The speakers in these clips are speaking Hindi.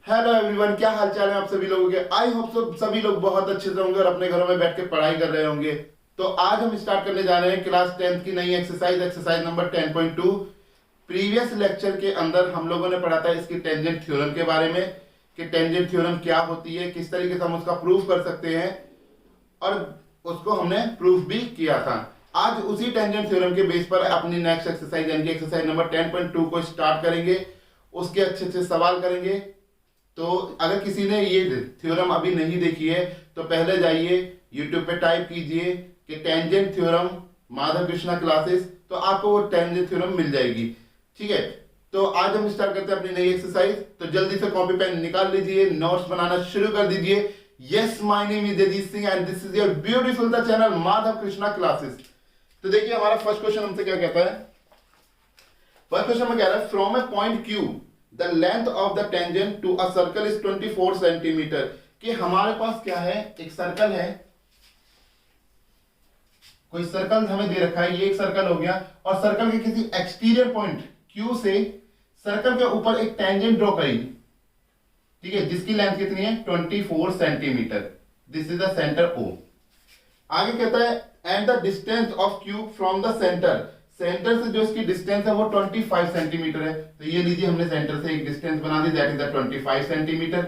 हेलो एवरीवन, क्या हाल चाल है आप सभी लोगों के। आई होप सभी लोग बहुत अच्छे से होंगे और अपने घरों में बैठ के पढ़ाई कर रहे होंगे। तो आज हम स्टार्ट करने जा रहे हैं क्लास 10th की नई एक्सरसाइज नंबर 10.2। प्रीवियस लेक्चर के अंदर हम लोगों ने पढ़ा था इसकी टेंजेंट थ्योरम के बारे में कि टेंजेंट थ्योरम क्या होती है, किस तरीके से हम उसका प्रूफ कर सकते हैं, और उसको हमने प्रूफ भी किया था। आज उसी टेंजेंट थ्योरम के बेस पर अपनी नेक्स्ट एक्सरसाइज यानी कि एक्सरसाइज नंबर 10.2 को स्टार्ट करेंगे। उसके अच्छे अच्छे सवाल करेंगे। तो अगर किसी ने ये थ्योरम अभी नहीं देखी है तो पहले जाइए YouTube पे टाइप कीजिए कि tangent theorem Madhav Krishna classes, तो आपको वो टेंजेंट थ्योरम मिल जाएगी। ठीक है, तो आज हम स्टार्ट करते हैं अपनी नई एक्सरसाइज। तो जल्दी से कॉपी पेन निकाल लीजिए, नोट्स बनाना शुरू कर दीजिए। Yes, my name is Ajit Singh and this is your beautiful the channel Madhav Krishna classes. तो देखिए हमारा फर्स्ट क्वेश्चन हमसे क्या कहता है। फर्स्ट क्वेश्चन में कह रहा है from a point Q the length of the tangent to a circle is 24 centimetre. कि हमारे पास क्या है, एक सर्कल है, कोई सर्कल हमें दे रखा है, ये एक सर्कल हो गया, और सर्कल के किसी एक्सटीरियर पॉइंट Q से सर्कल के ऊपर एक टेंजेंट ड्रॉ करी। ठीक है, जिसकी लेंथ कितनी है 24 centimetre. This is the centre O। आगे कहता है and the distance of Q from the centre, centre से जो इसकी डिस्टेंस है वो 25 सेंटीमीटर है। तो ये लीजिए हमने सेंटर से एक डिस्टेंस बना दी, that is the 25 centimetre.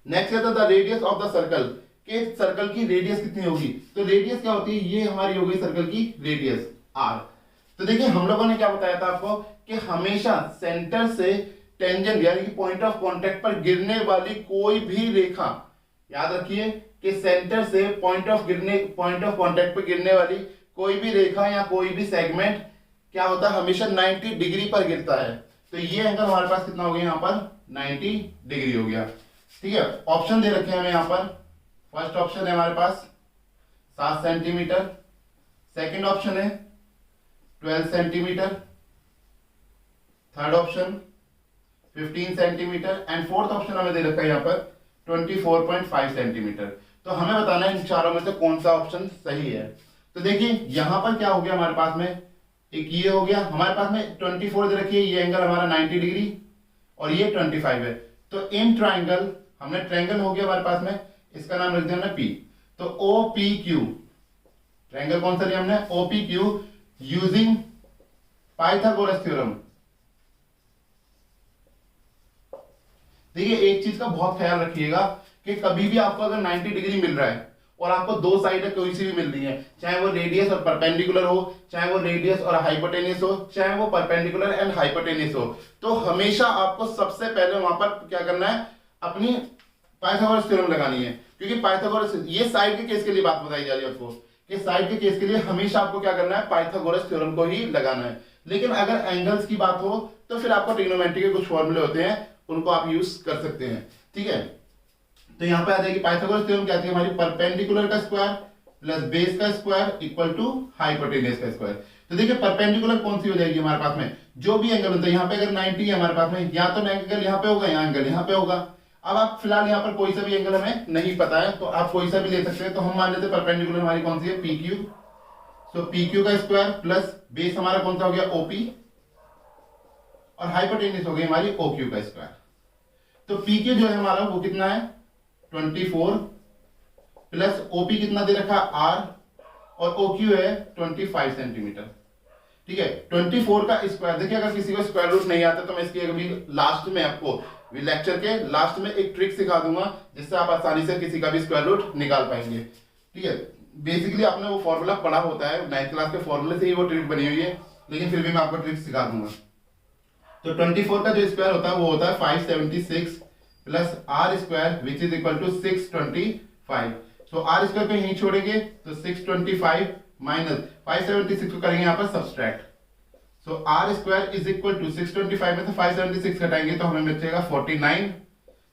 Next है the radius of the circle, कि सर्कल की रेडियस कितनी होगी। तो रेडियस क्या होती है, ये हमारी होगी सर्कल की रेडियस r। तो देखिए हम लोगों ने क्या बताया था आपको कि हमेशा सेंटर से टेंजेंट यानी कि पॉइंट ऑफ कांटेक्ट पर गिरने वाली कोई भी रेखा, याद रखिए कि सेंटर से पॉइंट ऑफ कांटेक्ट पर गिरने वाली कोई भी रेखा या कोई भी सेगमेंट क्या होता है, हमेशा 90 डिग्री पर गिरता है। तो ये एंगल हमारे पास कितना हो गया, यहाँ पर 90 डिग्री हो गया। ठीक है, ऑप्शन दे रखे हैं हमें यहाँ पर। फर्स्ट ऑप्शन है हमारे पास 7 सेंटीमीटर, सेकंड ऑप्शन है 12 centimetre, third option 15 centimetre and fourth option हमें दे रखा है यहाँ पर 24.5 सेंटीमीटर। तो हमें बताना है इन चारों में से कौन सा ऑप्शन सही है। तो देखिए यहां पर क्या हो गया, हमारे पास में एक ये हो गया, हमारे पास में 24 दे रखी है, ये एंगल हमारा 90 डिग्री और ये 25 है। तो इन ट्राइंगल, हमने ट्राइंगल हो गया हमारे पास में, इसका नाम रख दिया हमने P। तो OPQ ट्राइंगल कौन सा लिया हमने, OPQ यूजिंग पाइथागोरस थ्योरम। देखिए एक चीज का बहुत ख्याल रखिएगा कि कभी भी आपको अगर 90 डिग्री मिल रहा है और आपको दो साइड कोई सी भी मिल रही है, चाहे वो रेडियस और परपेंडिकुलर हो, चाहे वो रेडियस और हाइपोटेनियस हो, चाहे वो परपेंडिकुलर एंड हाइपोटेनियस हो, तो हमेशा आपको सबसे पहले वहां पर क्या करना है, अपनी पाइथागोरस थ्योरम लगानी है। क्योंकि पाइथागोरस, ये साइड के केस के लिए बात बताई जा रही है आपको कि साइड के केस के लिए हमेशा आपको क्या करना है, पाइथागोरस थ्योरम को ही लगाना है। लेकिन अगर एंगल्स की बात हो तो फिर आपको ट्रिग्नोमेट्री के कुछ फॉर्मूले होते हैं, उनको आप यूज कर सकते हैं। ठीक है, तो यहां पे आ जाएगी पाइथागोरस थ्योरम क्या आती है हमारी, परपेंडिकुलर का स्क्वायर प्लस बेस का स्क्वायर इक्वल टू हाइपोटेनियस का स्क्वायर। तो देखिए परपेंडिकुलर कौन सी हो जाएगी हमारे पास में, जो भी एंगल बनता है, यहाँ पे अगर 90 है हमारे पास में, या तो एंगल यहाँ पे होगा या एंगल यहाँ पे होगा। अब आप फिलहाल यहाँ पर कोई सा भी एंगल हमें नहीं पता है तो आप कोई सा भी ले सकते हैं। तो हम मान लेते हैं परपेंडिकुलर हमारी कौन सी है, PQ। तो PQ का स्क्वायर प्लस बेस हमारा कौन सा हो गया, OP, और हाइपोटेनियस हो गई हमारी OQ का स्क्वायर। तो PQ जो है हमारा वो कितना है 24 प्लस OP कितना दे रखा R और OQ है 25 सेंटीमीटर। ठीक है, 24 का स्क्वायर, देखिए अगर किसी को स्क्वायर रूट नहीं आता तो मैं इसकी अभी लास्ट में आपको लेक्चर के लास्ट में एक ट्रिक सिखा दूंगा जिससे आप आसानी से किसी का भी स्क्वायर रूट निकाल पाएंगे। ठीक है, बेसिकली आपने वो फॉर्मूला पढ़ा होता है, 9th क्लास के फॉर्मूले से ही वो ट्रिक बनी हुई है, लेकिन फिर भी मैं आपको ट्रिक सिखा दूंगा। तो 24 का जो स्क्वायर होता है वो होता है 576 plus r square which is equal to 625। तो आर स्क्वायर को यहीं छोड़ेंगे तो 625 माइनस 576 को करेंगे यहाँ पर subtract. So r square is equal to 625 में से 576 घटाएंगे तो हमें बचेगा 49।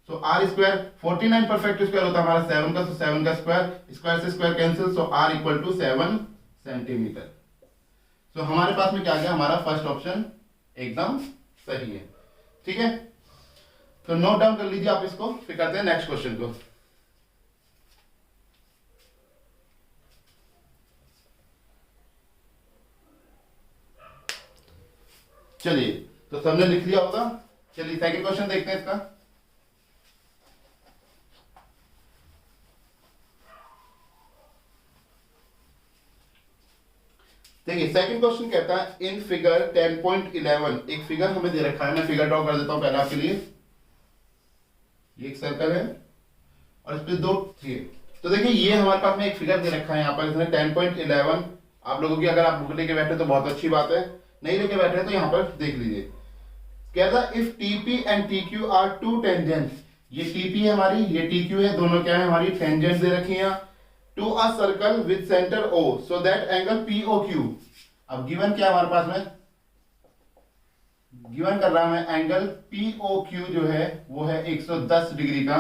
So r square 49 perfect square होता है हमारा 7 का, तो 7 का स्क्वायर से square cancel, so r equal to 7 centimetre. So हमारे पास में क्या आ गया, हमारा फर्स्ट ऑप्शन एकदम सही है। ठीक है, तो नोट डाउन कर लीजिए आप इसको, फिर करते हैं नेक्स्ट क्वेश्चन को। चलिए, तो सबने लिख लिया होगा। चलिए सेकंड क्वेश्चन देखते हैं इसका। देखिए सेकंड क्वेश्चन कहता है इन फिगर 10.11 एक फिगर हमें दे रखा है, मैं फिगर ड्रॉ कर देता हूं पहले आपके लिए। ये एक सर्कल है और इस पे दो थ्री। तो देखिए ये हमारे पास में एक फिगर दे रखा है यहाँ पर, इसमें 10.11। आप लोगों की अगर आप बुक लेके बैठे तो बहुत अच्छी बात है, नहीं लेके बैठे तो यहाँ पर देख लीजिए। कहता if TP and TQ are two tangents, ये टीपी है हमारी, ये टीक्यू है, दोनों क्या है हमारी टेंजेंट्स दे रखी है to a circle with centre O so that angle POQ. अब गिवन क्या हमारे पास में, गिवन कर रहा है एंगल पीओक्यू जो है वो है 110 डिग्री का,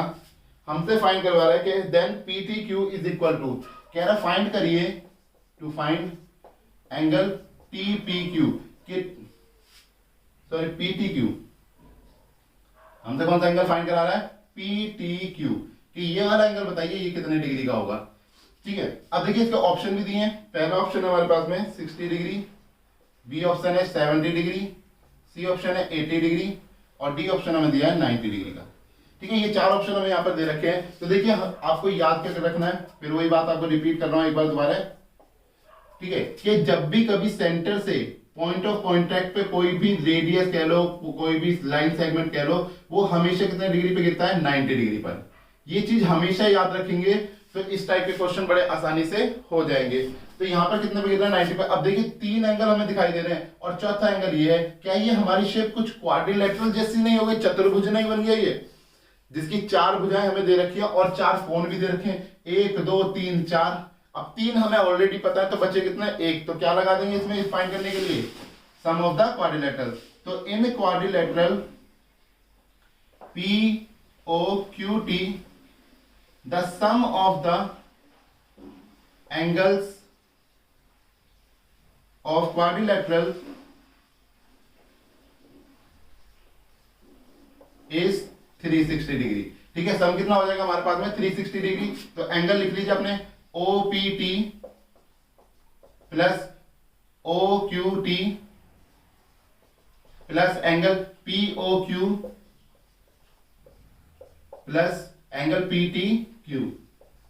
हमसे फाइंड करवा रहा है कि देन पीटीक्यू इज इक्वल टू, कह रहा फाइंड करिए टू फाइंड एंगल टीपीक्यू सॉरी पीटीक्यू, हमसे कौन सा एंगल फाइंड करा रहा है पीटीक्यू, कि ये वाला एंगल बताइए ये कितने डिग्री का होगा। ठीक है, अब देखिए इसके ऑप्शन भी दिए हैं। पहला ऑप्शन है हमारे पास में 60 डिग्री, बी ऑप्शन है 70 डिग्री, सी ऑप्शन है 80 डिग्री और डी ऑप्शन हमें दिया है 90 डिग्री का। ठीक है, ये चार ऑप्शन हमें यहाँ पर दे रखे हैं। तो देखिए आपको याद करके रखना है, फिर वही बात आपको रिपीट कर रहा हूं एक बार दोबारा। ठीक है, कि जब भी कभी सेंटर से पॉइंट ऑफ कॉन्टैक्ट पे कोई भी रेडियस कह लो, कोई भी लाइन सेगमेंट कह लो, वो हमेशा कितने डिग्री पे गिरता है 90 डिग्री पर। ये चीज हमेशा याद रखेंगे तो इस टाइप के क्वेश्चन बड़े आसानी से हो जाएंगे। तो यहाँ पर कितने पे गिर रहा है 90 पे। अब देखिए तीन एंगल हमें दिखाई दे रहे हैं और चौथा एंगल ये है, क्या ये हमारी शेप कुछ क्वाड्रिलेटरल जैसी नहीं हो गई, चतुर्भुज नहीं बन गया ये, जिसकी चार भुजाएं हमें दे रखी है और चार कोण भी दे रखे हैं, 1 2 3 4। अब तीन हमें ऑलरेडी पता है तो बचे कितने एक, तो क्या लगा देंगे इसमें फाइंड करने के लिए सम ऑफ द क्वाड्रिलेटरल। तो in quadrilateral POQT the sum of the angles of quadrilateral is 360 degree. ठीक है, सम कितना हो जाएगा हमारे पास में 360 डिग्री। तो एंगल लिख लीजिए अपने OPT plus OQT plus angle POQ plus angle PTQ।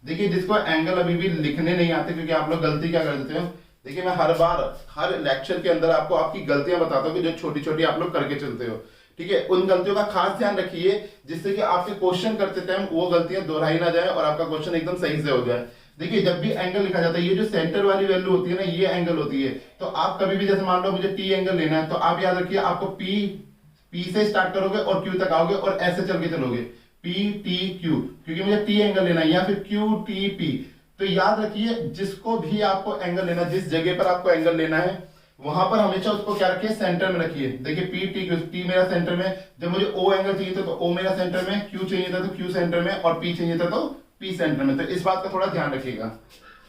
देखिए जिसको एंगल अभी भी लिखने नहीं आते, क्योंकि आप लोग गलती क्या कर देते हो, देखिए मैं हर बार हर लेक्चर के अंदर आपको आपकी गलतियां बताता हूं कि जो छोटी छोटी आप लोग करके चलते हो। ठीक है, उन गलतियों का खास ध्यान रखिए जिससे कि आपके क्वेश्चन करते टाइम वो गलतियां दोहराई ना जाए और आपका क्वेश्चन एकदम सही से हो जाए। देखिए जब भी एंगल लिखा जाता है, ये जो सेंटर वाली वैल्यू होती है ना, ये एंगल होती है। तो आप कभी भी जैसे मान लो मुझे टी एंगल लेना है, तो आप याद रखिए आपको पी से स्टार्ट करोगे और क्यू तक आओगे और ऐसे चल के चलोगे PTQ, क्योंकि मुझे टी एंगल लेना है, या फिर QTP। तो याद रखिए जिसको भी आपको एंगल लेना, जिस जगह पर आपको एंगल लेना है वहां पर हमेशा उसको क्या रखिए सेंटर में रखिए। देखिए PTQ, T मेरा सेंटर में, जब मुझे O एंगल चाहिए था तो O मेरा सेंटर में, Q चाहिए था तो Q सेंटर में और P चाहिए था तो P सेंटर में। तो इस बात का थोड़ा ध्यान रखिएगा।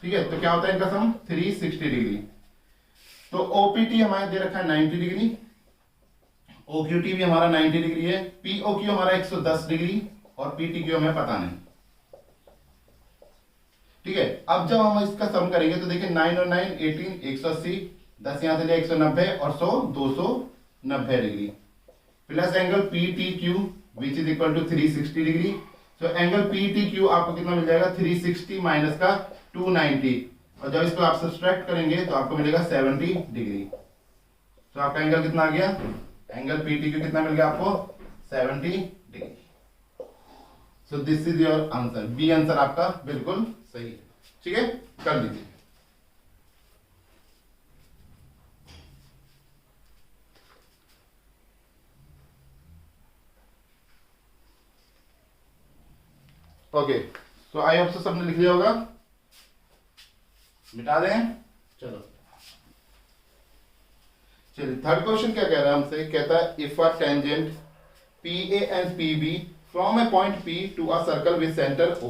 ठीक है, तो क्या होता है इनका सम 360 डिग्री। तो OPT हमारे दे रखा है 90 डिग्री, OQT भी हमारा 90 डिग्री है, POQ हमारा 110 डिग्री और PTQ हमें पता नहीं। ठीक है, अब जब हम इसका सम करेंगे तो देखिए 9 और 9 18, 180, 10 यहां से लिया 190 और 100 290 degree plus angle PTQ which is equal to 360 degree. तो एंगल PTQ आपको कितना मिल जाएगा 360 माइनस का 290, और जब इसको आप सब्सट्रैक्ट करेंगे तो आपको मिलेगा 70 डिग्री। तो आपका एंगल कितना आ गया, एंगल PTQ कितना मिल गया आपको 70 degree. So this is your answer, B answer आपका बिल्कुल सही है। ठीक है, कर लीजिए। ओके, तो आई होप सबने लिख लिया होगा, मिटा दें। चलो चलिए थर्ड क्वेश्चन क्या कह रहा है हमसे, कहता है if a tangent PA and PB from a point P to a circle with centre O।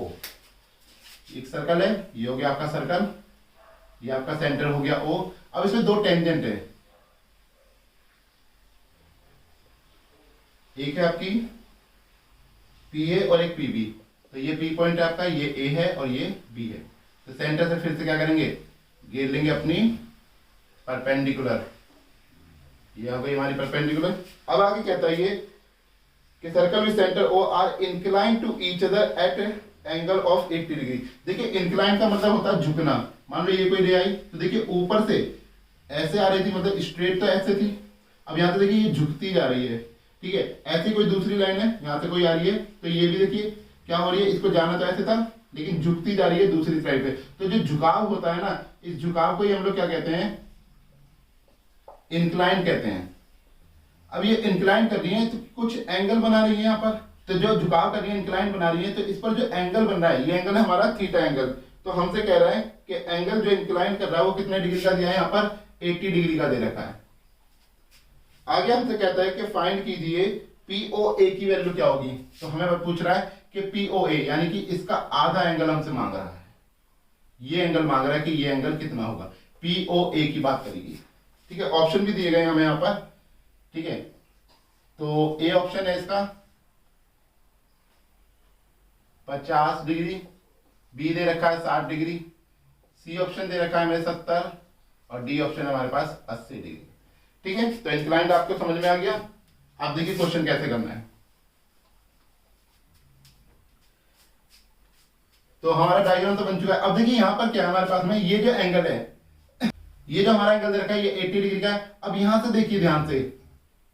एक सर्कल है, ये हो गया आपका सर्कल, ये आपका सेंटर हो गया O। अब इसमें दो टेंजेंट है, एक है आपकी PA और एक PB। तो ये P पॉइंट है आपका, ये A है और ये B है। तो सेंटर से फिर से क्या करेंगे, घेर लेंगे अपनी परपेंडिकुलर, ये हो गई हमारी परपेंडिकुलर। अब आगे कहता है ये कि circle with centre O are inclined to each other at angle of 80 degree. देखिए इंक्लाइन का मतलब होता है झुकना। मान लो ये कोई रे आई तो देखिए ऊपर से ऐसे आ रही थी, मतलब स्ट्रेट तो ऐसे थी, अब यहाँ से देखिए ये झुकती जा रही है, ठीक है। ऐसी कोई दूसरी लाइन है यहाँ से कोई आ रही है, तो ये भी देखिए क्या हो रही है, इसको जाना तो ऐसे था लेकिन झुकती जा रही है दूसरी साइड पे। तो जो झुकाव होता है ना, इस झुकाव को ही हम लोग क्या कहते हैं, इंक्लाइन कहते हैं। अब ये इंक्लाइन कर रही है तो कुछ एंगल बना रही है यहाँ पर, तो जो झुकाव कर रही है इंक्लाइन बना रही है, तो इस पर जो एंगल बन रहा है ये एंगल है हमारा थीटा एंगल। तो हमसे कह रहा है कि एंगल जो इंक्लाइन कर रहा है वो कितने डिग्री का दिया है, यहाँ पर 80 डिग्री का दे रखा है। आगे हमसे कहता है कि फाइंड कीजिए POA की वैल्यू क्या होगी। तो हमें पूछ रहा है कि POA यानी कि इसका आधा एंगल हमसे मांग रहा है, ये एंगल मांग रहा है कि ये एंगल कितना होगा, POA की बात करेगी, ठीक है। ऑप्शन भी दिए गए हमें यहाँ पर, ठीक है। तो ए ऑप्शन है इसका 50 डिग्री, बी दे रखा है 60 डिग्री, सी ऑप्शन दे रखा है हमें 70 और डी ऑप्शन है हमारे पास 80 डिग्री, ठीक है। तो इंक्लाइंड आपको समझ में आ गया। आप देखिए क्वेश्चन कैसे करना है। तो हमारा डायग्राम तो बन चुका है। अब देखिए यहां पर क्या है हमारे पास में, ये जो एंगल है, ये जो हमारा एंगल दे रखा है ये 80 डिग्री का है। अब यहां से देखिए ध्यान से,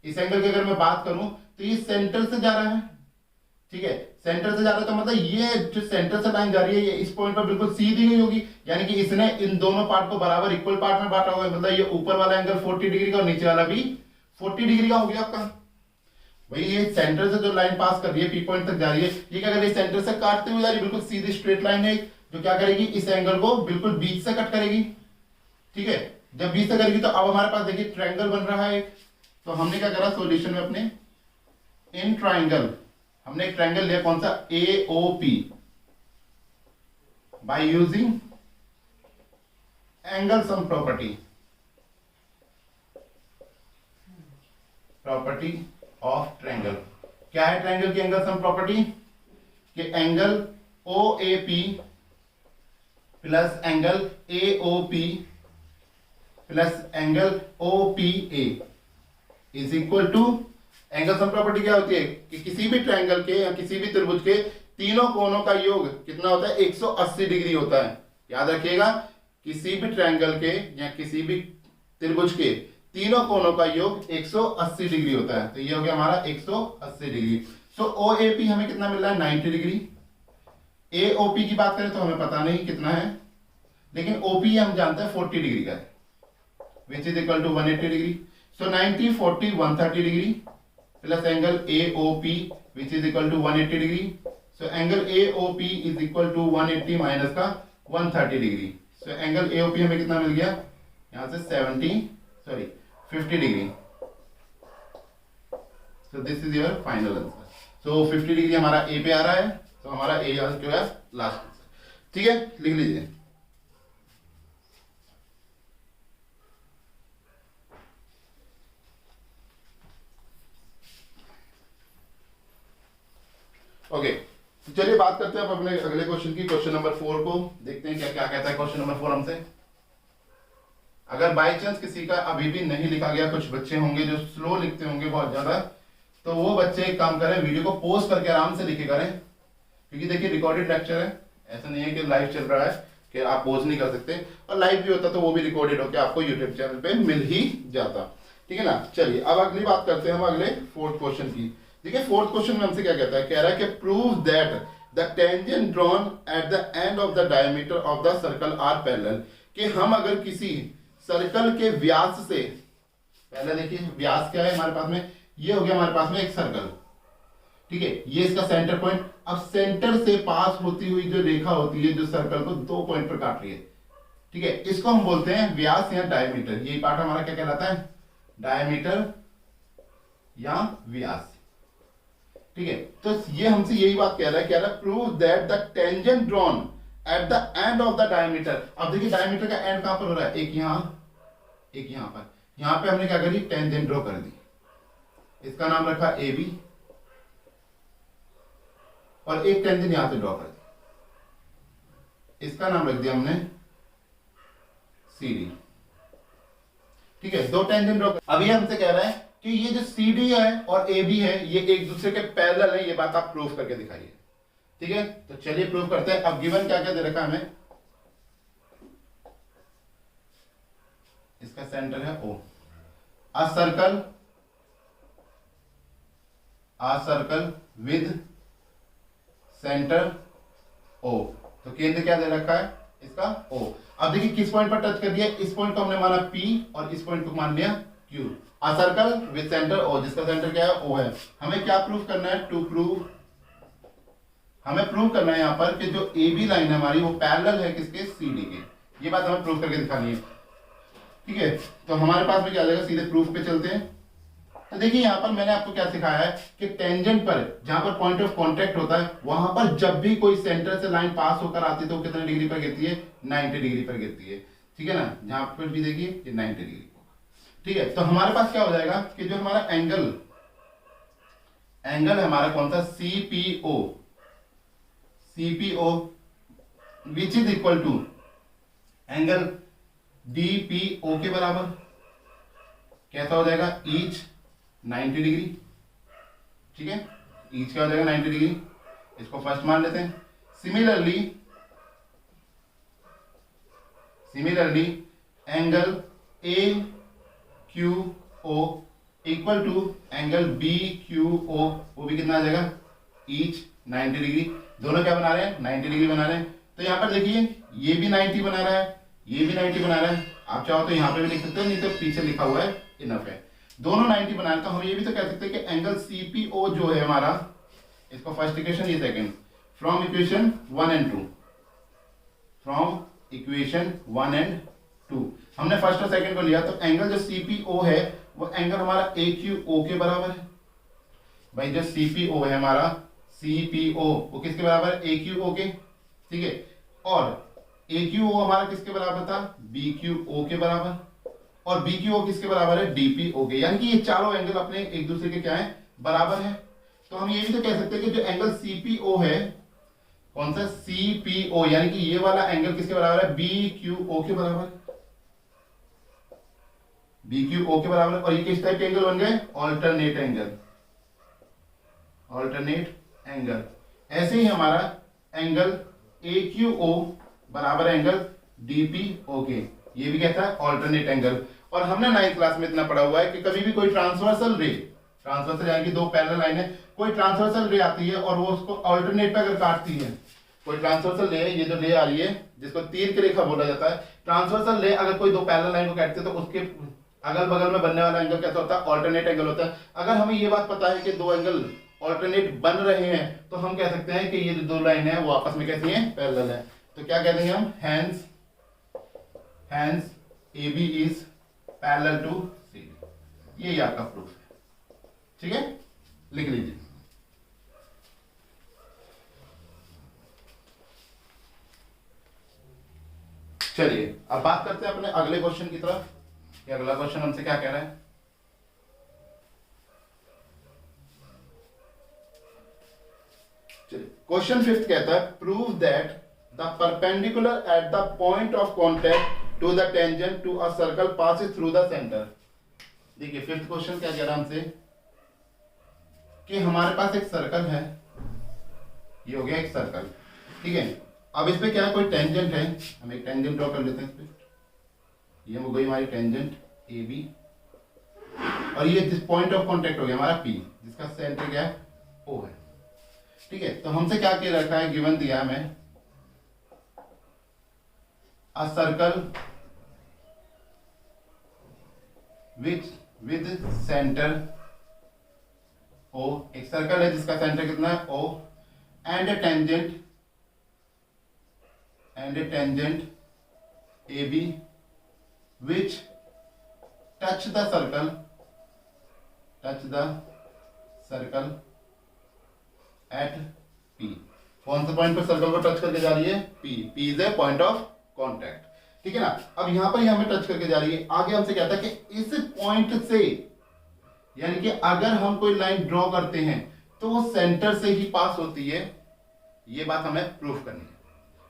इस एंगल की अगर मैं बात करूं तो ये सेंटर से जा रहा है, ठीक है। सेंटर से जा रहा है तो मतलब ये जो सेंटर से लाइन जा रही है ये इस पॉइंट पर बिल्कुल सीधी गई होगी, यानी कि इसने इन दोनों पार्ट को बराबर इक्वल पार्ट में बांटा होगा, मतलब ये ऊपर वाला एंगल 40 डिग्री का और नीचे वाला भी 40 डिग्री का हो गया आपका। भाई ये सेंटर से जो लाइन पास कर रही है पी पॉइंट तक जा रही है, ये क्या कर रही है, सेंटर से काटते हुए जा रही है, बिल्कुल सीधी स्ट्रेट लाइन है जो क्या करेगी, इस एंगल को बिल्कुल बीच से कट करेगी, ठीक है। जब बीच से करेगी तो अब हमारे पास देखिए ट्रायंगल बन रहा है एक। तो हमने क्या करा सॉल्यूशन में अपने, इन ट्रायंगल हमने एक ट्रायंगल लिया, कौन सा, AOP, by using angle sum property of triangle. क्या है ट्रायंगल की एंगल सम प्रॉपर्टी, कि angle OAP plus angle AOP plus angle OPA is equal to, angle sum property क्या होती है कि किसी भी ट्रायंगल के या किसी भी त्रिभुज के तीनों कोणों का योग कितना होता है, 180 डिग्री होता है। याद रखिएगा, किसी भी ट्रायंगल के या किसी भी त्रिभुज के तीनों कोणों का योग 180 डिग्री होता है। तो ये हो गया हमारा 180 डिग्री। सो OAP हमें कितना मिल रहा है, 90 डिग्री। AOP की बात करें तो हमें पता नहीं कितना है, लेकिन OP हम जानते हैं 40 डिग्री का है, which is equal to 180 degree. So 90 40 130 degree plus angle AOP which is equal to 180 degree. So angle AOP is equal to 180 minus का 130 डिग्री। सो एंगल AOP हमें कितना मिल गया, यहां से 50 degree. So this is your final answer. So 50 degree हमारा ए पे आ रहा है, तो हमारा ए आंसर जो है लास्ट आंसर, ठीक है, लिख लीजिए। ओके, तो चलिए बात करते हैं अब अपने अगले क्वेश्चन की, क्वेश्चन नंबर 4 को देखते हैं क्या क्या कहता है क्वेश्चन नंबर 4 हमसे। अगर बाई चांस किसी का अभी भी नहीं लिखा गया, कुछ बच्चे होंगे जो स्लो लिखते होंगे बहुत ज्यादा, तो वो बच्चे एक काम करें, वीडियो को पॉज करके आराम से लिखे करें, क्योंकि देखिए रिकॉर्डेड लेक्चर है, ऐसा नहीं है कि लाइव चल रहा है कि आप पॉज नहीं कर सकते, और लाइव भी होता तो वो भी रिकॉर्डेड होकर आपको यूट्यूब चैनल पे मिल ही जाता, ठीक है ना। चलिए अब अगली बात करते हैं हम अगले 4th क्वेश्चन की। देखिए 4th क्वेश्चन में हमसे क्या कहता है, कह रहा है कि prove that the tangent drawn at the end of the diameter of the circle are parallel. कि हम अगर किसी सर्कल के व्यास से, पहले देखिए व्यास क्या है हमारे पास में, ये हो गया हमारे पास में एक सर्कल, ठीक है, ये इसका सेंटर पॉइंट। अब सेंटर से पास होती हुई जो रेखा होती है जो सर्कल को 2 पॉइंट पर काट रही है, ठीक है, इसको हम बोलते हैं व्यास या डायमीटर। यही पार्ट हमारा क्या कहलाता है, डायमीटर या व्यास, ठीक है। तो ये हमसे यही बात कह रहा है prove that the tangent drawn at the end of the diameter. अब देखिए डायमीटर का एंड कहां पर हो रहा है, एक यहां एक यहां पर, यहां पे हमने क्या करी, टेंजेंट ड्रॉ कर दी, इसका नाम रखा AB, और एक टेंजेंट यहां से ड्रॉ कर दी, इसका नाम रख दिया हमने CD, ठीक है, 2 टेंजेंट ड्रॉ कर। अभी हमसे कह रहा है कि ये जो CD है और AB है ये एक दूसरे के पैरेलल है, ये बात आप प्रूफ करके दिखाइए, ठीक है। तो चलिए प्रूफ करते हैं। अब गिवन क्या क्या दे रखा है हमें, इसका सेंटर है O। A circle with centre O। तो केंद्र क्या दे रखा है इसका O। अब देखिए किस पॉइंट पर टच कर दिया, इस पॉइंट को हमने माना P और इस पॉइंट को मान लिया Q। A circle with centre O, जिसका सेंटर क्या है O है। हमें क्या प्रूव करना है, टू प्रूव, हमें प्रूव करना है यहाँ पर कि जो AB लाइन है हमारी वो पैरेलल है किसके, CD के। ये बात हमें प्रूव करके दिखानी है, ठीक है। तो हमारे पास में क्या आ जाएगा, सीधे प्रूफ पे चलते हैं। तो देखिए यहाँ पर मैंने आपको क्या सिखाया है कि टेंजेंट पर जहां पर पॉइंट ऑफ कांटेक्ट होता है वहां पर जब भी कोई सेंटर से लाइन पास होकर आती है तो कितने डिग्री पर गिरती है, 90 डिग्री पर गिरती है, ठीक है ना। जहां पर भी देखिए ये 90 डिग्री, ठीक है। तो हमारे पास क्या हो जाएगा कि जो हमारा एंगल है हमारा कौन सा, CPO which is equal to angle DPO के बराबर। कैसा हो जाएगा, ईच 90 डिग्री, ठीक है। ईच क्या हो जाएगा 90 डिग्री, इसको फर्स्ट मान लेते हैं। Similarly angle AQO equal to angle BQO, वो भी कितना आ जाएगा, ईच 90 डिग्री। दोनों क्या बना रहे हैं, 90 डिग्री बना रहे हैं। तो यहां पर देखिए ये भी 90 बना रहा है, ये भी 90 बना रहा है। आप चाहो तो यहां पे भी लिख सकते हो, नहीं तो पीछे लिखा हुआ है इनफ है। दोनों 90 बना रहे, तो हम ये भी तो कह सकते हैं कि एंगल CPO जो है हमारा, इसको फर्स्ट इक्वेशन, ये सेकंड, फ्रॉम इक्वेशन 1 एंड 2 हमने फर्स्ट और सेकंड को लिया। तो एंगल जो CPO है वो एंगल हमारा AQO के बराबर है। भाई जो CPO है हमारा, CPO वो किसके बराबर है, AQO के, ठीक है। और AQO हमारा किसके बराबर था, BQO के बराबर। और BQO किसके बराबर है, DPO के। यानी कि ये चारों एंगल अपने एक दूसरे के क्या है, बराबर है। तो हम ये भी तो कह सकते हैं कि जो एंगल CPO है, कौन सा, CPO, यानी कि ये वाला एंगल किसके बराबर है, BQO के बराबर, BQO के बराबर। और ये किस टाइप के एंगल बन गए, ऑल्टरनेट एंगल। ऐसे ही हमारा एंगल AQO बराबर एंगल DPO के, ये भी कहता है ऑल्टरनेट एंगल। और हमने 9th क्लास में इतना पढ़ा हुआ है कि कभी भी कोई ट्रांसवर्सल यानी कि दो पैरेलल लाइनें, कोई ट्रांसवर्सल रे आती है और वो उसको ऑल्टरनेट पे अगर काटती है, कोई ट्रांसवर्सल रे, ये जो रे आ रही है जिसको तीर की रेखा बोला जाता है, ट्रांसवर्सल रे अगर कोई दो पैरेलल लाइन को काटती है तो उसके अगल बगल में बनने वाला एंगल कैसा होता है, ऑल्टरनेट एंगल होता है। अगर हमें ये बात पता है कि दो एंगल ऑल्टरनेट बन रहे हैं तो हम कह सकते हैं कि ये जो दो लाइन है वो आपस में कैसी हैं, पैरेलल है। तो क्या कह देंगे हम, hence AB is parallel to CD। ये आपका प्रूफ है, ठीक है, लिख लीजिए। चलिए अब बात करते हैं अपने अगले क्वेश्चन की तरफ कि अगला क्वेश्चन हमसे क्या कह रहा है। क्वेश्चन 5th कहता है, prove that the perpendicular at the point of contact to the tangent to a circle passes through the centre. देखिए 5th क्वेश्चन क्या कह रहा है हमसे कि हमारे पास एक सर्कल है, ये हो गया एक सर्कल, ठीक है। अब इस पे क्या है, कोई टेंजेंट है, हम एक टेंजेंट ड्रॉ कर लेते हैं इस पे। ये हो गई हमारी टेंजेंट AB, और ये जिस पॉइंट ऑफ कॉन्टैक्ट हो गया हमारा P, जिसका सेंटर क्या है, O है, ठीक है। तो हमसे क्या कह रखा है, गिवन दिया है हमें, अ सर्कल विद सेंटर O, एक सर्कल है जिसका सेंटर कितना है, O, and A tangent AB which touch the circle at P। कौन से पॉइंट पर सर्कल को टच करके जा रही है, P is a point of contact, ठीक है ना। अब यहां पर हमें टच करके जा रही है। आगे हमसे कहता है कि इस पॉइंट से, यानी कि अगर हम कोई लाइन ड्रॉ करते हैं तो वो सेंटर से ही पास होती है, ये बात हमें प्रूफ करनी है,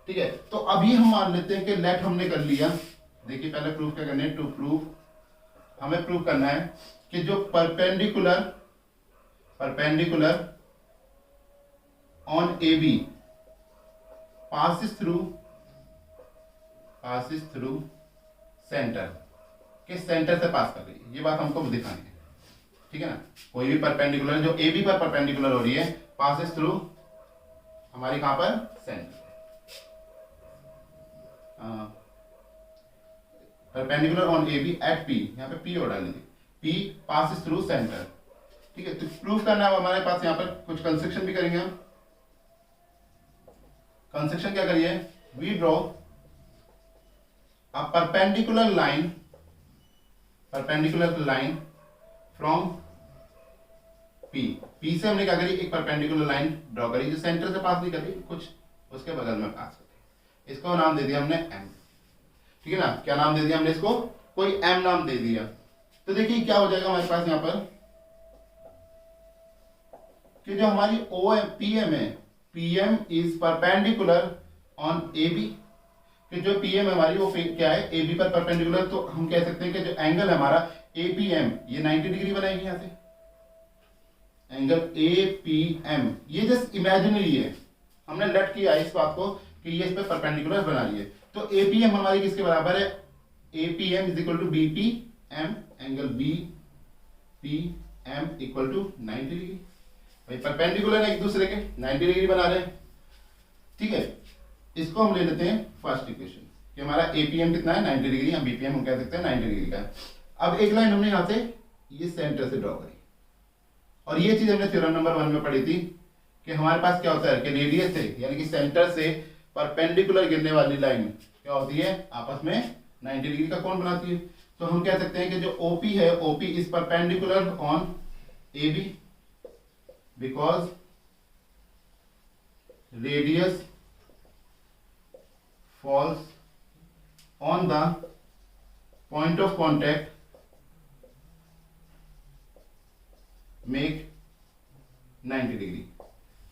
ठीक है। तो अभी हम मान लेते हैं कि लेट हमने कर लिया। देखिए पहले प्रूफ क्या करना है, टू प्रूफ, हमें प्रूफ करना है कि जो perpendicular on AB passes through centre, कि सेंटर से पास कर रही है, ये बात हमको दिखानी है, ठीक है ना। कोई भी परपेंडिकुलर जो ए बी पर परपेंडिकुलर हो रही है पासेस थ्रू हमारी कहां पर, centre. Perpendicular on A B at P, यहाँ पे पी और डाल दीजिए, पी पासेस थ्रू सेंटर, ठीक है। तो प्रूफ करना है हमारे पास यहाँ पर कुछ कंस्ट्रक्शन भी करेंगे हम। कंस्ट्रक्शन क्या करिए, we draw a perpendicular line from P, P से हमने क्या करी, एक परपेंडिकुलर लाइन ड्रॉ करी जो सेंटर से पास नहीं करी, कुछ उसके बगल में पास करी, इसको नाम दे दिया हमने एम, ठीक है ना। क्या नाम दे दिया हमने इसको, कोई एम नाम दे दिया। तो देखिए क्या हो जाएगा हमारे पास यहां पर कि जो हमारी ओ एम पी एम है, P M is perpendicular on A B, कि जो पी एम हमारी वो क्या है, ए बी पर परपेंडिकुलर। तो हम कह सकते हैं कि जो एंगल है हमारा ए पी एम, ये 90 डिग्री बनाएगी यहां से, एंगल ए पी एम, ये जस्ट इमेजिनरी है, हमने लेट किया है इस बात को कि ये इस पे परपेंडिकुलर बना रही है। तो ए पी एम हमारी किसके बराबर है, A P M is equal to B P M, angle B P M equal to 90 degree. भाई परपेंडिकुलर है एक दूसरे के, 90 डिग्री बना रहे हैं, ठीक है। इसको हम ले लेते हैं फर्स्ट इक्वेशन कि हमारा एपीएम कितना है, 90 डिग्री, या बीपीएम हम कह सकते हैं 90 डिग्री का है। अब एक लाइन हमने यहां से ये सेंटर से ड्रॉ करी, और ये चीज हमने थ्योरम नंबर 1 में पढ़ी थी कि हमारे पास क्या होता है कि रेडियस से यानी कि सेंटर से परपेंडिकुलर गिरने वाली लाइन क्या होती है, आपस में 90 डिग्री का कोण बनाती है। तो हम कह सकते हैं कि जो ओपी है, OP is perpendicular on A B because radius falls on the point of contact make 90 degree,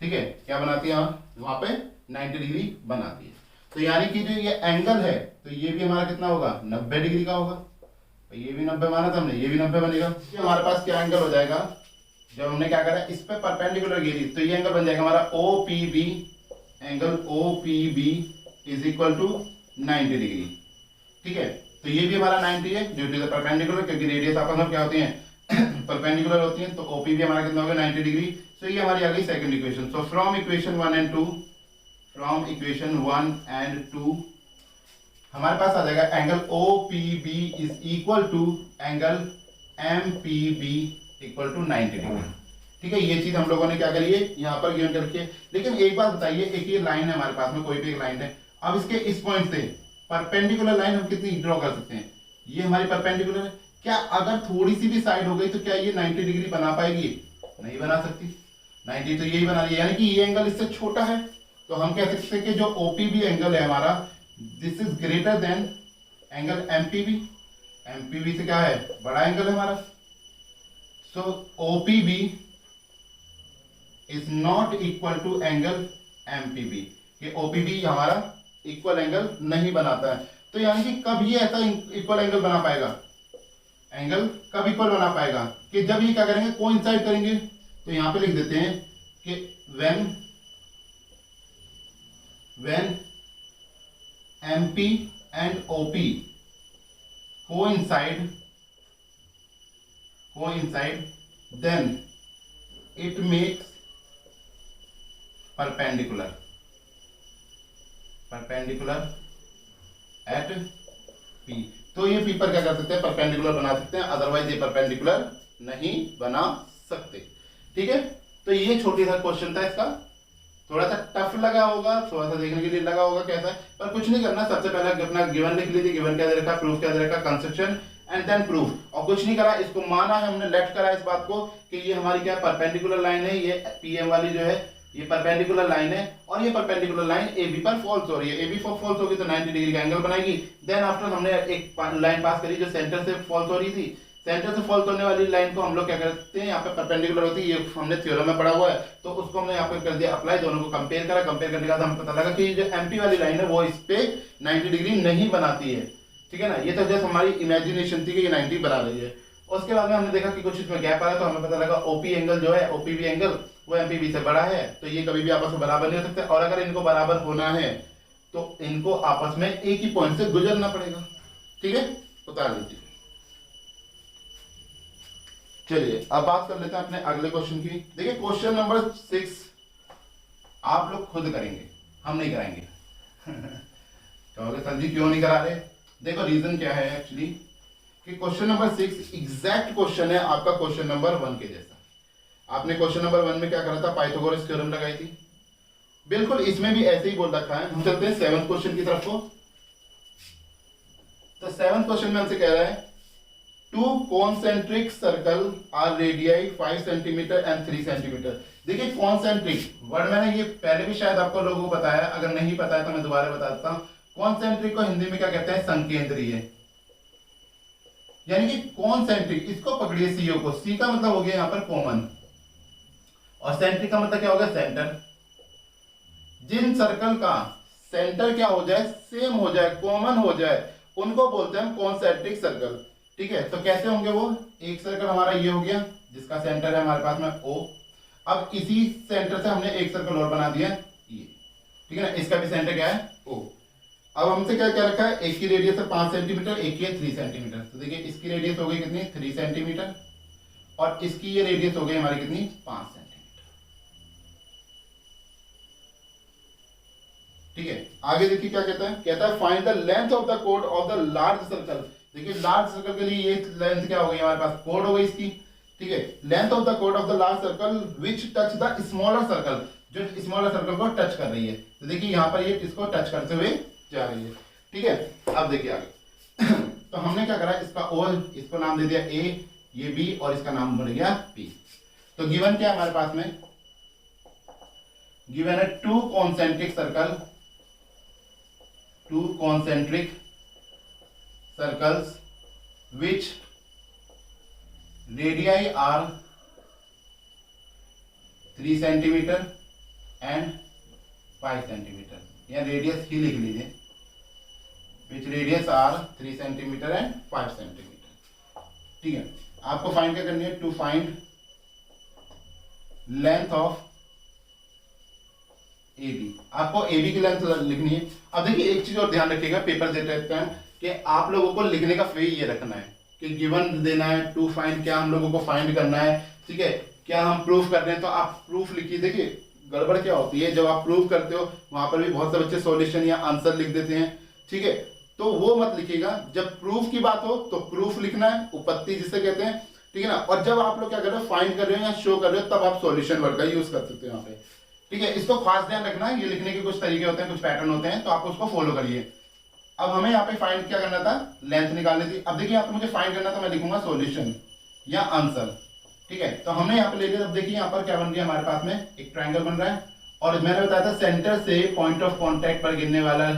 ठीक है। क्या बनाती है वहां पे, 90 डिग्री बनाती है। तो यानी कि जो ये एंगल है तो ये भी हमारा कितना होगा, 90 डिग्री का होगा। तो ये भी 90 माना था हमने, ये भी 90 बनेगा। ये हमारे पास क्या एंगल हो जाएगा, जब हमने क्या करा इस पे परपेंडिकुलर गिरी तो ये एंगल बन जाएगा हमारा O P B, angle O P B is equal to 90 degree, ठीक है। तो ये भी हमारा 90 है ड्यू टू द परपेंडिकुलर, क्योंकि रेडियस आपस में क्या होती हैं परपेंडिकुलर होती हैं। तो ओपी भी हमारा कितना होगा, 90 डिग्री। सो ये हमारी आ गई second equation. So from equation 1 and 2, from equation 1 and 2 हमारे पास आ जाएगा angle O P B is equal to angle M P B equal to 90 degree, ठीक है। ये चीज हम लोगों ने क्या करी है यहाँ पर गिवन कर रखी है। लेकिन एक बात बताइए, एक ये लाइन है हमारे पास में, कोई भी एक लाइन है, अब इसके इस पॉइंट से परपेंडिकुलर लाइन हम कितनी ड्रॉ कर सकते हैं, ये हमारी परपेंडिकुलर है। क्या अगर थोड़ी सी भी साइड हो गई तो क्या ये 90 डिग्री बना पाएगी, नहीं बना सकती। 90 तो यही बना रही है, यानी कि ये एंगल इससे छोटा है। तो हम कह सकते हैं कि जो ओपीबी एंगल है हमारा, this is greater than angle MPB. MPB से क्या है, बड़ा एंगल है हमारा। So OPB is not equal to angle MPB, ये ओपीबी हमारा इक्वल एंगल नहीं बनाता है। तो यानी कि कब ये ऐसा इक्वल एंगल बना पाएगा, एंगल कब इक्वल बना पाएगा कि जब ये क्या करेंगे, कोइंसाइड करेंगे। तो यहां पे लिख देते हैं कि when MP and OP coincide then it makes perpendicular at P। तो ये P पर क्या कर सकते हैं, परपेंडिकुलर बना सकते हैं, अदरवाइज ये परपेंडिकुलर नहीं बना सकते, ठीक है। तो ये छोटी सा क्वेश्चन था, इसका थोड़ा सा टफ लगा होगा, थोड़ा सा देखने के लिए लगा होगा कैसा है, पर कुछ नहीं करना। सबसे पहले अपना गिवन लिख लीजिए, गिवन क्या दे रखा, प्रूफ क्या दे रखा, कंस्ट्रक्शन एंड देन प्रूफ। और कुछ नहीं करा, इसको माना है हमने, लेट करा इस बात को कि ये हमारी क्या परपेंडिकुलर लाइन है, ये पीएम वाली जो है ये परपेंडिकुलर लाइन है, और ये परपेंडिकुलर लाइन ए बी पर फॉल्स हो रही है। ए बी पर फॉल्स होगी तो 90 डिग्री का एंगल बनाएगी। देन आफ्टर हमने एक लाइन पास करी जो सेंटर से फॉल्स हो रही थी। सेंटर से फॉल्स होने वाली लाइन को हम लोग क्या करते हैं, यहाँ पे परपेंडिकुलर होती है, ये हमने थ्योरम में पढ़ा हुआ है, तो उसको हमने यहाँ पे कर दिया अप्लाई, दोनों को कंपेयर करा। कंपेयर करने के बाद हमें पता लगा कि जो एमपी वाली लाइन है वो इस पे 90 डिग्री नहीं बनाती है, ठीक है ना। ये तो जस्ट हमारी इमेजिनेशन थी कि ये 90 बना रही है। उसके बाद में हमने देखा कि कुछ इसमें गैप आ रहा है, तो हमें पता लगा ओपी एंगल जो है, ओपीबी एंगल वो एमपीबी से बड़ा है, तो ये कभी भी आपस में बराबर नहीं हो सकते। और अगर इनको बराबर होना है तो इनको आपस में एक ही पॉइंट से गुजरना पड़ेगा, ठीक है, उतार लीजिए। चलिए अब बात कर लेते हैं अपने अगले क्वेश्चन की। देखिए क्वेश्चन नंबर 6 आप लोग खुद करेंगे, हम नहीं कराएंगे। कहोगे सर जी क्यों नहीं करा रहे? देखो रीजन क्या है एक्चुअली कि क्वेश्चन नंबर 6 एग्जैक्ट क्वेश्चन है आपका क्वेश्चन नंबर 1 के जैसा। आपने क्वेश्चन नंबर 1 में क्या करा था? पाइथागोरस थ्योरम लगाई थी। बिल्कुल इसमें भी ऐसे ही बोल रखा है। हम चलते हैं 7th क्वेश्चन की तरफ को। तो 7th क्वेश्चन में हमसे कह रहा है two concentric circle are radii 5 centimetre and 3 centimetre. देखिए कॉन्सेंट्रिक वर्ड मैंने ये पहले भी शायद आपको लोगों को बताया, अगर नहीं पता है तो मैं दोबारा बता देता हूं। कॉन्सेंट्रिक को हिंदी में क्या कहते हैं? संकेंद्रीय। यानी कि कॉन्सेंट्रिक, इसको पकड़िए सीओ को, सी का मतलब हो गया यहां पर कॉमन और सेंट्रिक का मतलब क्या होगा? सेंटर। जिन सर्कल का सेंटर क्या हो जाए? सेम हो जाए, कॉमन हो जाए, उनको बोलते हैं कॉन्सेंट्रिक सर्कल। ठीक है, तो कैसे होंगे वो? एक सर्कल हमारा ये हो गया जिसका सेंटर है हमारे पास में O। अब इसी सेंटर से हमने एक सर्कल और बना दिया ये, ठीक है ना, इसका भी सेंटर क्या है? O। अब हमसे क्या क्या रखा है? एक की रेडियस है 5 सेंटीमीटर, एक की है 3 सेंटीमीटर। तो देखिए इसकी रेडियस हो गई कितनी? 3 सेंटीमीटर और इसकी ये रेडियस हो गई हमारी कितनी? 5 सेंटीमीटर। ठीक है, आगे देखिए क्या कहता है? कहता है find the length of the code of the large circle. देखिए लार्ज सर्कल के लिए ये लेंथ क्या हो गई हमारे पास? कोड हो गई इसकी। ठीक है, length of the code of the large circle which touch the smaller circle, जो स्मॉलर सर्कल को टच कर रही है। तो देखिए यहाँ पर ये इसको टच करते हुए जा रही है। ठीक है, अब देखिए आगे। तो हमने क्या करा? इसका ओ, इसको नाम दे दिया ए, ये बी और इसका नाम बढ़ गया पी। तो गिवन क्या हमारे पास में? गिवन है two concentric circle, to concentric circles which radii are 3 centimeter and 5 centimeter, या रेडियस ही लिख लीजिए, which radius are 3 centimeter and 5 centimeter। ठीक है, आपको फाइंड क्या करनी है? To find length of A B. आपको ए बी की लेंथ लिखनी है। अब देखिए एक चीज और ध्यान रखिएगा पेपर देते टाइम कि आप लोगों को लिखने का वे ये रखना है कि गिवन देना है, टू फाइंड क्या हम लोगों को फाइंड करना है। ठीक है, क्या हम प्रूफ कर रहे हैं तो आप प्रूफ लिखिए। देखिए गड़बड़ क्या होती है, जब आप प्रूफ करते हो वहां पर भी बहुत से बच्चे सॉल्यूशन या आंसर लिख देते हैं। ठीक है, तो वो मत लिखिएगा। जब प्रूफ की बात हो तो प्रूफ लिखना है, उपपत्ति जिसे कहते हैं। ठीक है ना, और जब आप लोग क्या कर रहे हो? फाइंड कर रहे हो या शो कर रहे हो, तब आप सॉल्यूशन वर्ड का यूज कर सकते हो यहाँ पे। ठीक है, इसको खास ध्यान रखना है। ये लिखने के कुछ तरीके होते हैं, कुछ पैटर्न होते हैं, तो आप उसको फॉलो करिए। अब हमें यहाँ पे फाइंड क्या करना था? लेंथ निकालनी थी। अब देखिए यहाँ पे मुझे फाइंड करना था, मैं लिखूंगा सॉल्यूशन या आंसर। ठीक है, तो हमने यहाँ पे ले लिया। अब देखिए यहाँ पर क्या बन गया हमारे पास में? एक ट्रायंगल बन रहा है और मैंने बताया था सेंटर से पॉइंट ऑफ कॉन्टेक्ट पर गिरने वाला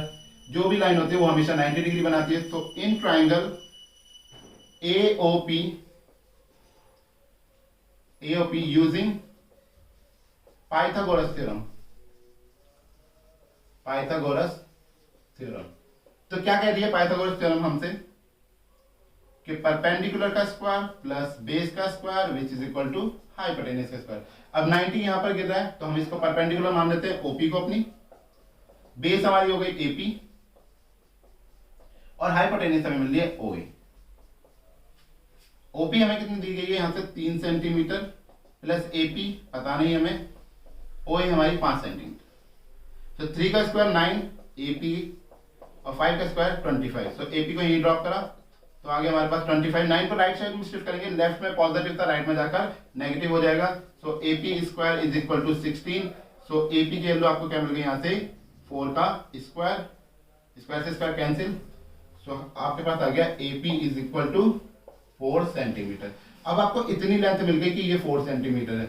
जो भी लाइन होती है वो हमेशा 90 डिग्री बनाती है। तो in triangle AOP using Pythagoras theorem, Pythagoras theorem. तो क्या कह रही है पाइथागोरस थ्योरम हमसे? कि परपेंडिकुलर का स्क्वायर प्लस बेस का square which is equal to hypotenuse का स्क्वायर। अब 90 यहां पर गिर रहा है तो हम इसको परपेंडिकुलर मान लेते हैं ओपी को अपनी, बेस हमारी हो गई एपी और हाइपोटेन्यूज हमें मिल रही है ओए। ओपी हमें कितनी दी गई है यहां से? 3 सेंटीमीटर प्लस एपी पता नहीं हमें, ओए हमारी 5 सेंटीमीटर। तो 3 का स्क्वायर 9, एपी और 5 का स्क्वायर 25। सो एपी को यही ड्रॉप करा तो आगे हमारे पास 25। 9 को राइट साइड में शिफ्ट करेंगे, लेफ्ट में पॉजिटिव था, राइट में जाकर नेगेटिव हो जाएगा। So AP square is equal to 16। So AP की वैल्यू आपको क्या मिल गई यहाँ से? 4 का स्क्वायर, स्क्वायर से स्क्वायर कैंसिल। सो आपके पास आ गया AP is equal to 4 centimetre. अब आपको इतनी लेंथ मिल गई कि ये 4 सेंटीमीटर है।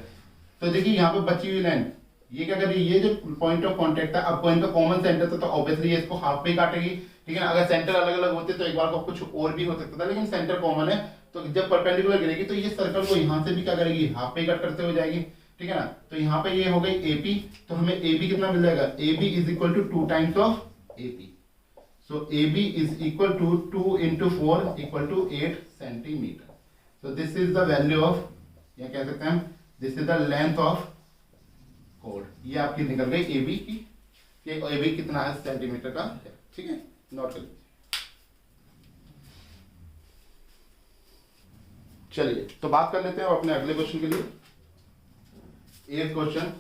तो देखिए यहाँ पे बची हुई लेंथ ये क्या कर रही है? ये जो पॉइंट ऑफ कांटेक्ट था, अब पॉइंट का कॉमन सेंटर था तो ऑब्वियसली ये इसको हाफ पे काटेगी। ठीक है ना, अगर सेंटर अलग अलग होते तो एक बार को कुछ और भी हो सकता था, लेकिन सेंटर कॉमन है तो जब परपेंडिकुलर गिरेगी तो ये सर्कल को यहाँ से भी क्या करेगी? हाफ पे कट करते हुए जाएगी। ठीक है ना, तो यहाँ पे ये हो गई एपी, तो हमें एबी कितना मिल जाएगा? AB is equal to 2 times of AP. So AB is equal to 2 into 4 equal to 8 centimetre. So this is the value of, या कह सकते हैं हम this is the length of कोड। ये आपकी निकल गई एबी की, एबी कितना है सेंटीमीटर का है। ठीक है, नोट कर लीजिए। चलिए तो बात कर लेते हैं अपने अगले क्वेश्चन के लिए। 8th क्वेश्चन,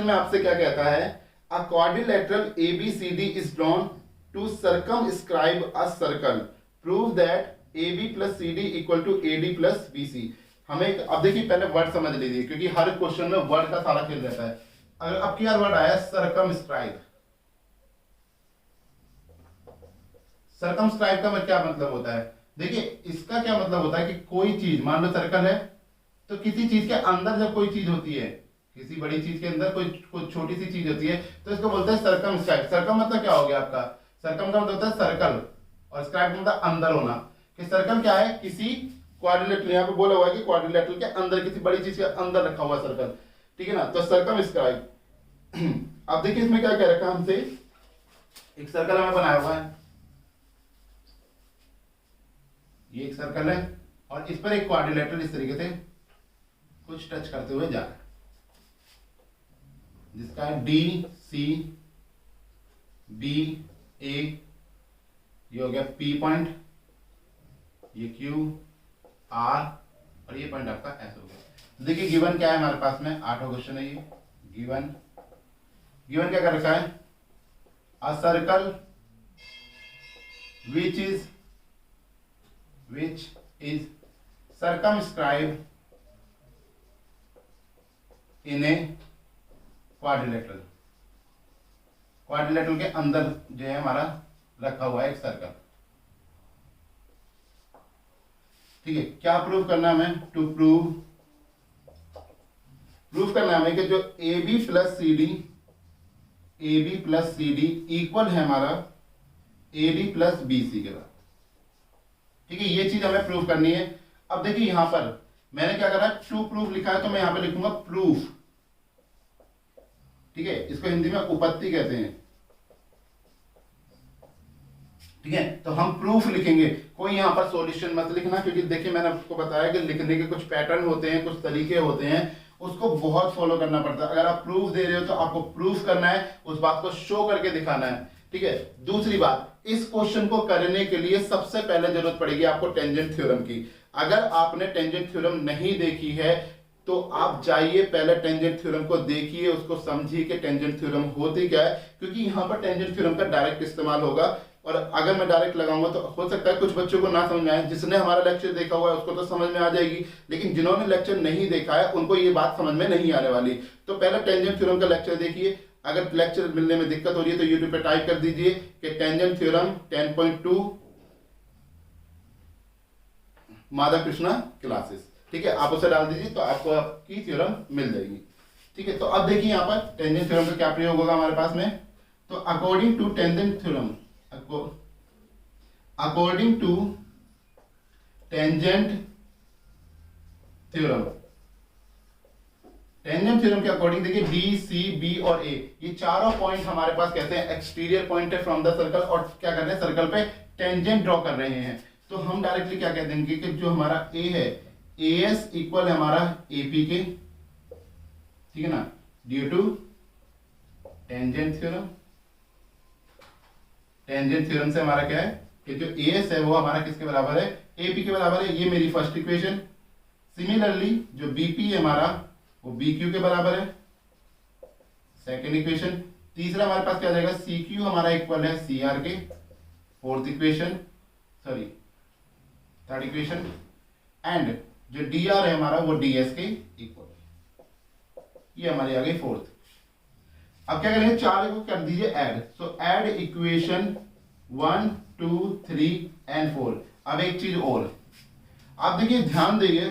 में आपसे क्या कहता है, a quadrilateral ABCD is drawn to circumscribe a circle, prove that AB plus CD equal to AD plus BC। हमें अब देखिए पहले वर्ड समझ लीजिए, क्योंकि हर क्वेश्चन में वर्ड का सारा खेल रहता है। अगर अब क्या वर्ड आया सर्कमस्क्राइब, सर्कमस्क्राइब का क्या मतलब होता है? देखिए इसका क्या मतलब होता है कि कोई चीज, मान लो सर्कल है, तो किसी चीज के अंदर जब कोई चीज होती है, किसी बड़ी चीज के अंदर कोई छोटी सी चीज होती है, तो इसको बोलते हैं सर्कमस्क्राइब। सर्कम मतलब क्या हो गया आपका, सर्कम का मतलब होता है सर्कल, और स्क्राइब मतलब अंदर होना। कि सर्कल क्या है, किसी क्वाड्रिलेटरल, यहाँ पे बोला हुआ है कि क्वाड्रिलेटरल के अंदर, किसी बड़ी चीज के अंदर रखा हुआ सर्कल, ठीक है ना, तो सर्कमस्क्राइब। अब देखिए इसमें क्या क्या रखा हमसे, एक सर्कल हमें बनाया हुआ है, ये एक सर्कल है, और इस पर एक क्वाड्रिलेटरल इस तरीके से कुछ टच करते हुए जा रहा है, जिसका है DC BA, ये हो गया P पॉइंट, ये Q R, और ये पॉइंट आपका S हो गया। देखिए गिवन क्या है हमारे पास में, 8वां क्वेश्चन है ये। गिवन क्या कर रखा है, a circle which is circumscribed in a quadrilateral, quadrilateral के अंदर जो है हमारा रखा हुआ है एक सर्कल, ठीक है। क्या प्रूव करना है हमें, टू प्रूव करना है हमें कि जो AB प्लस CD इक्वल है हमारा AD प्लस BC के बाद, ठीक है, ये चीज हमें प्रूव करनी है। अब देखिए यहां पर मैंने क्या करा, टू प्रूफ लिखा है, तो मैं यहां पे लिखूंगा प्रूफ, ठीक है, इसको हिंदी में उपपत्ति कहते हैं, ठीक है। तो हम प्रूफ लिखेंगे, कोई यहां पर सॉल्यूशन मत लिखना, क्योंकि देखिए मैंने आपको बताया कि लिखने के कुछ पैटर्न होते हैं, कुछ तरीके होते हैं, उसको बहुत फॉलो करना पड़ता है। अगर आप प्रूफ दे रहे हो तो आपको प्रूफ करना है, उस बात को शो करके दिखाना है, ठीक है। दूसरी बात, इस क्वेश्चन को करने के लिए सबसे पहले जरूरत पड़ेगी आपको टेंजेंट थ्योरम की। अगर आपने टेंजेंट थ्योरम नहीं देखी है तो आप जाइए पहले टेंजेंट थ्योरम को देखिए, उसको समझिए कि टेंजेंट थ्योरम होती क्या है, क्योंकि यहां पर टेंजेंट थ्योरम का डायरेक्ट इस्तेमाल होगा। और अगर मैं डायरेक्ट लगाऊंगा तो हो सकता है कुछ बच्चों को ना समझ में आए, जिसने हमारा लेक्चर देखा हुआ है उसको तो समझ में आ जाएगी, लेकिन जिन्होंने लेक्चर नहीं देखा है उनको ये बात समझ में नहीं आने वाली। तो पहले टेंजेंट थ्योरम का लेक्चर देखिए। अगर लेक्चर मिलने में दिक्कत हो रही है तो यूट्यूब पे टाइप कर दीजिए कि tangent theorem 10.2 Madhav Krishna classes, ठीक है, आप उसे डाल दीजिए तो आपको आपकी थ्योरम मिल जाएगी, ठीक है। तो अब देखिए यहाँ पर टेंजेंट थ्योरम का क्या प्रयोग होगा हमारे पास में, तो according to tangent theorem, according to tangent theorem, tangent theorem के अकॉर्डिंग देखिए D, C, B और A, ये चारों पॉइंट हमारे पास कहते हैं एक्सटीरियर पॉइंट है फ्रॉम द सर्कल, और क्या कर रहे हैं, सर्कल पे टेंजेंट ड्रॉ कर रहे हैं। तो हम डायरेक्टली क्या कह देंगे कि जो हमारा A है, AS इक्वल है हमारा AP के, ठीक है ना, due to tangent theorem. Tangent theorem से हमारा क्या है कि जो AS है वो हमारा किसके बराबर है, AP के बराबर है। ये मेरी फर्स्ट इक्वेशन। सिमिलरली जो BP है हमारा वो BQ के बराबर है, सेकेंड इक्वेशन। तीसरा हमारे पास क्या आ जाएगा, CQ हमारा इक्वल है CR के, fourth equation, sorry third equation. And जो DR है हमारा वो DS के इक्वल, ये हमारी आ गई फोर्थ। अब क्या करेंगे, चार को कर दीजिए add, so add equation 1, 2, 3 and 4। अब एक चीज और आप देखिए, ध्यान देंगे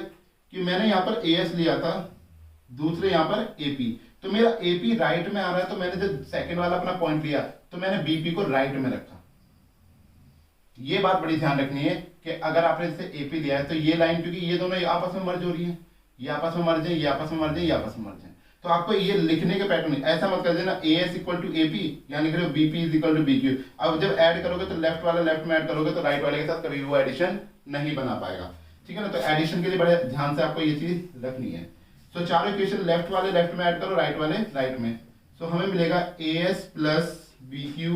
कि मैंने यहां पर AS लिया था, दूसरे यहां पर AP, तो मेरा AP राइट में आ रहा है, तो मैंने जो सेकंड वाला अपना पॉइंट लिया तो मैंने BP को राइट में रखा। ये बात बड़ी ध्यान रखनी है कि अगर आपने इसे AP लिया है तो ये लाइन, क्योंकि ये दोनों आपस में मर्ज हो रही है, ये आपस में मर्ज है, ये आपस में मर्ज है, ये आपस में मर्ज है, तो आपको ये लिखने के पैटर्न ऐसा मत कर देना AS इक्वल टू AP, यानी कि BP is equal to BQ। अब जब ऐड करोगे तो लेफ्ट वाला लेफ्ट में ऐड करोगे तो राइट वाले के साथ कभी वो एडिशन नहीं बना पाएगा, ठीक है ना। तो एडिशन के लिए बड़े ध्यान से आपको ये चीज रखनी है। सो चारों इक्वेशन लेफ्ट वाले लेफ्ट में ऐड करो, राइट वाले राइट में। सो हमें मिलेगा as plus bq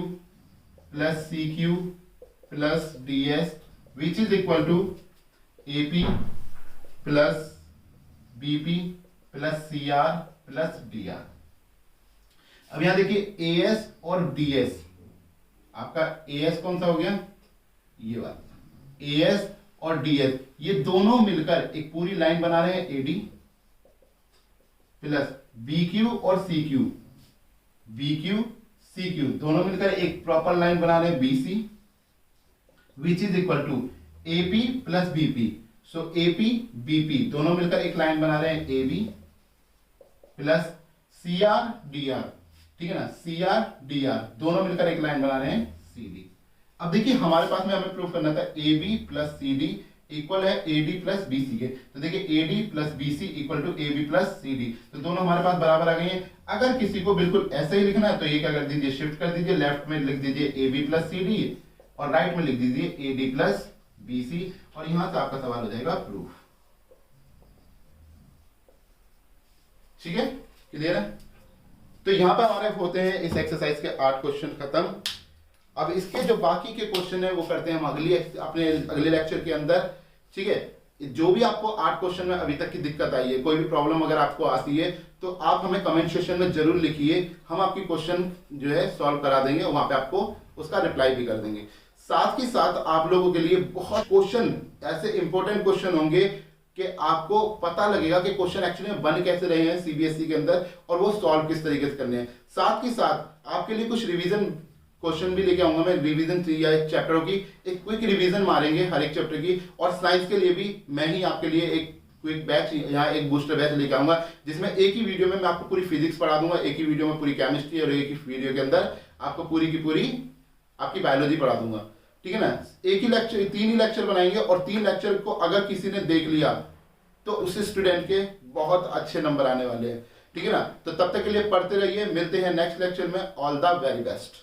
plus cq plus ds which is equal to ap plus bp plus cr plus dr। अब यहां देखिए as और ds, आपका as कौन सा हो गया, ये वाला as और ds, ये दोनों मिलकर एक पूरी लाइन बना रहे हैं AD प्लस BQ और CQ, BQ CQ दोनों मिलकर एक प्रॉपर लाइन बना रहे हैं BC which is equal to AP plus BP। सो AP BP दोनों मिलकर एक लाइन बना रहे हैं AB प्लस CR DR, ठीक है ना, CR DR दोनों मिलकर एक लाइन बना रहे हैं CD। अब देखिए हमारे पास में हमें प्रूव करना था AB प्लस CD इक्वल है AD प्लस BC के। तो देखिए AD plus BC equal to AB plus CD, तो दोनों हमारे पास बराबर आ गए हैं। अगर किसी को बिल्कुल ऐसे ही लिखना है तो ये क्या कर दीजिए, शिफ्ट कर दीजिए, लेफ्ट में लिख दीजिए AB प्लस CD और राइट में लिख दीजिए AD प्लस BC और यहां से आपका सवाल हो जाएगा प्रूफ। ठीक है, क्लियर है। तो यहां पर हमारे होते हैं इस एक्सरसाइज के 8 क्वेश्चन खत्म। अब इसके जो बाकी के क्वेश्चन है वो करते हैं हम अपने अगले लेक्चर के अंदर। ठीक है, जो भी आपको 8 क्वेश्चन में अभी तक की दिक्कत आई है, कोई भी प्रॉब्लम अगर आपको आती है तो आप हमें कमेंट सेक्शन में जरूर लिखिए, हम आपकी क्वेश्चन जो है सॉल्व करा देंगे, वहां पे आपको उसका रिप्लाई भी कर देंगे। साथ ही साथ आप लोगों के लिए बहुत क्वेश्चन ऐसे इंपॉर्टेंट क्वेश्चन होंगे कि आपको पता लगेगा कि क्वेश्चन एक्चुअली में बन कैसे रहे हैं सीबीएसई के अंदर और वो सॉल्व किस तरीके से करने हैं। साथ ही साथ आपके लिए कुछ रिवीजन क्वेश्चन भी लेके आऊंगा मैं, रिवीजन या चैप्टरों की एक क्विक रिवीजन मारेंगे हर एक चैप्टर की। और साइंस के लिए भी मैं ही आपके लिए एक क्विक बैच यहाँ एक बूस्टर बैच लेके आऊंगा, जिसमें एक ही वीडियो में मैं आपको पूरी फिजिक्स पढ़ा दूंगा, एक ही वीडियो में पूरी केमिस्ट्री और एक ही वीडियो के अंदर आपको पूरी की पूरी आपकी बायोलॉजी पढ़ा दूंगा। ठीक है ना, एक ही लेक्चर 3 ही लेक्चर बनाएंगे और 3 लेक्चर को अगर किसी ने देख लिया तो उस स्टूडेंट के बहुत अच्छे नंबर आने वाले हैं। ठीक है ना, तो तब तक के लिए पढ़ते रहिए, मिलते हैं नेक्स्ट लेक्चर में। All the very best.